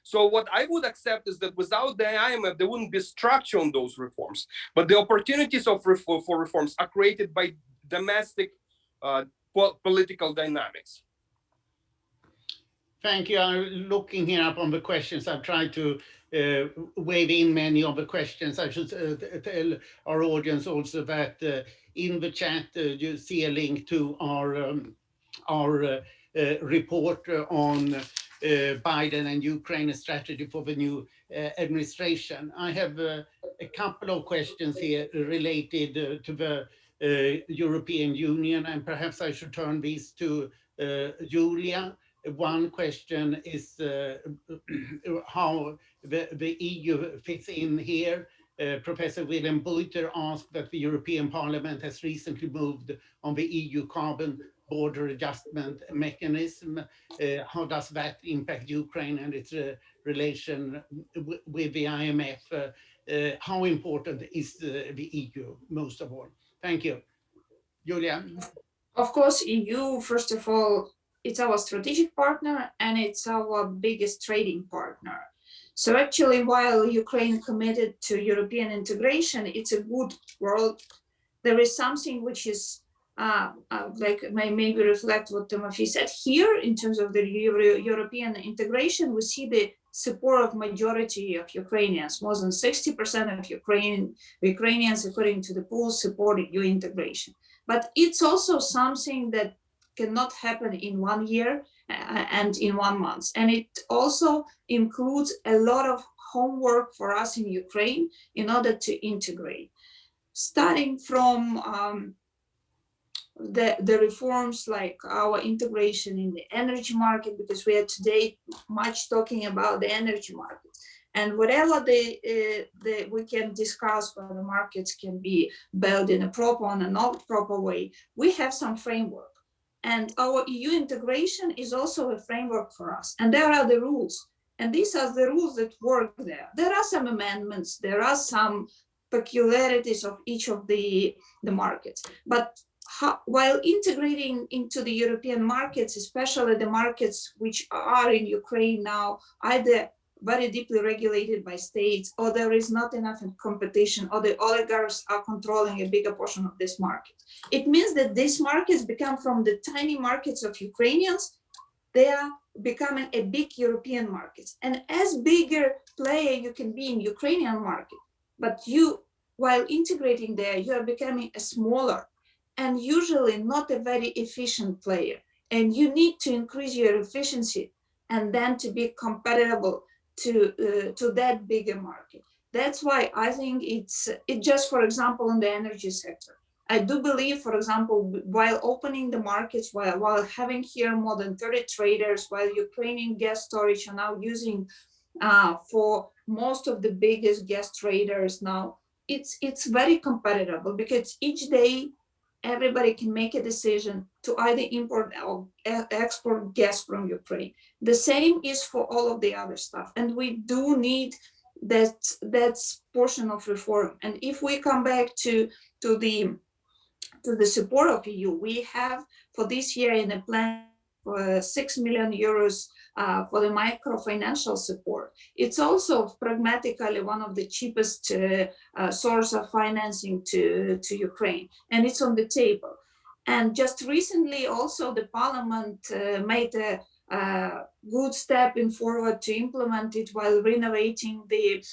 So what I would accept is that without the IMF, there wouldn't be structure on those reforms. But the opportunities for reforms are created by domestic political dynamics. Thank you. I'm looking here up on the questions. I've tried to wave in many of the questions. I should tell our audience also that in the chat, you see a link to our report on Biden and Ukraine, a strategy for the new administration. I have a couple of questions here related to the European Union, and perhaps I should turn these to Julia. One question is how the EU fits in here. Professor Willem Buiter asked that the European Parliament has recently moved on the EU carbon border adjustment mechanism. How does that impact Ukraine and its relation with the IMF? How important is the EU, most of all? Thank you. Julia? Of course, EU, first of all, it's our strategic partner and it's our biggest trading partner. So actually, while Ukraine committed to European integration, it's a good world. There is something which is like maybe reflect what Timothy said here in terms of the European integration. We see the support of majority of Ukrainians. More than 60% of Ukrainians, according to the polls, support EU integration. But it's also something that cannot happen in 1 year and in 1 month. And it also includes a lot of homework for us in Ukraine in order to integrate. Starting from the reforms like our integration in the energy market, because we are today much talking about the energy market. And whatever we can discuss whether the markets can be built in a proper and a not proper way, we have some framework. And our EU integration is also a framework for us. And there are the rules. And these are the rules that work there. There are some amendments. There are some peculiarities of each of the markets. But while integrating into the European markets, especially the markets which are in Ukraine now, either very deeply regulated by states, or there is not enough competition, or the oligarchs are controlling a bigger portion of this market. It means that these markets become from the tiny markets of Ukrainians, they are becoming a big European markets. And as bigger player you can be in Ukrainian market, but you, while integrating there, you are becoming a smaller and usually not a very efficient player. And you need to increase your efficiency and then to be compatible to that bigger market. That's why I think it just, for example, in the energy sector. I do believe, for example, while opening the markets, while having here more than 30 traders, while Ukrainian gas storage are now using for most of the biggest gas traders now, it's very compatible because each day everybody can make a decision to either import or export gas from Ukraine. The same is for all of the other stuff. And we do need that portion of reform. And if we come back to the support of EU, we have for this year in a plan for 6 million euros for the microfinancial support. It's also pragmatically one of the cheapest source of financing to Ukraine, and it's on the table. And just recently also the parliament made good step in forward to implement it while renovating the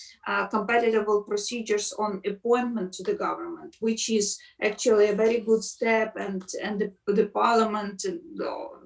compatible procedures on appointment to the government, which is actually a very good step. And the parliament,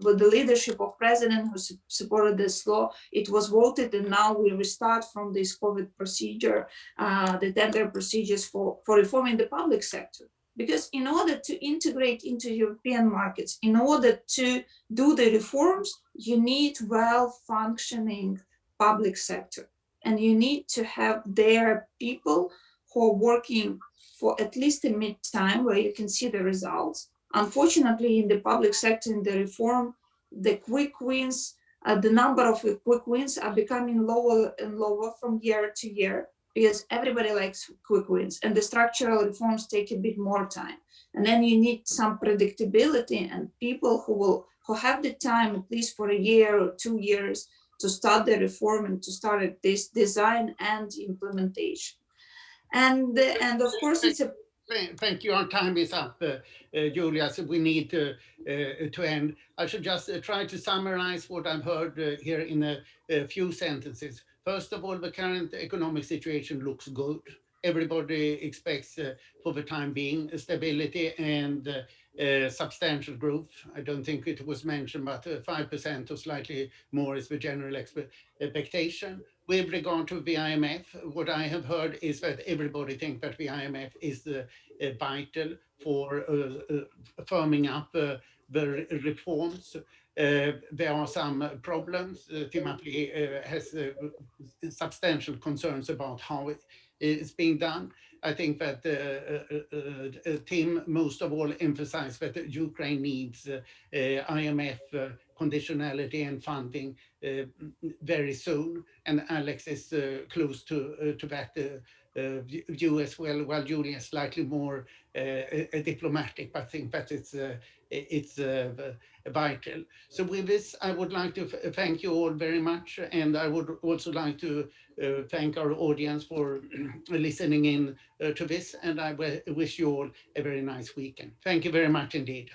with the leadership of president who supported this law, it was voted, and now we restart from this COVID procedure, the tender procedures for reforming the public sector. Because in order to integrate into European markets, in order to do the reforms, you need well-functioning public sector. And you need to have there people who are working for at least a mid-time where you can see the results. Unfortunately, in the public sector, in the reform, the quick wins, the number of quick wins are becoming lower and lower from year to year, because everybody likes quick wins, and the structural reforms take a bit more time. And then you need some predictability and people who have the time, at least for a year or 2 years, to start the reform and to start this design and implementation. And of course, it's a Thank you. Our time is up, Julia, so we need to end. I should just try to summarize what I've heard here in a few sentences. First of all, the current economic situation looks good. Everybody expects, for the time being, stability and substantial growth. I don't think it was mentioned, but 5% or slightly more is the general expectation. With regard to the IMF, what I have heard is that everybody thinks that the IMF is vital for firming up the reforms. There are some problems. Timothy has substantial concerns about how it's being done. I think that Tim most of all emphasized that Ukraine needs IMF conditionality and funding very soon, and Alex is close to that view as well, while Julia is slightly more diplomatic. I think that it's vital. So with this, I would like to thank you all very much, and I would also like to thank our audience for listening in to this, and I wish you all a very nice weekend. Thank you very much indeed.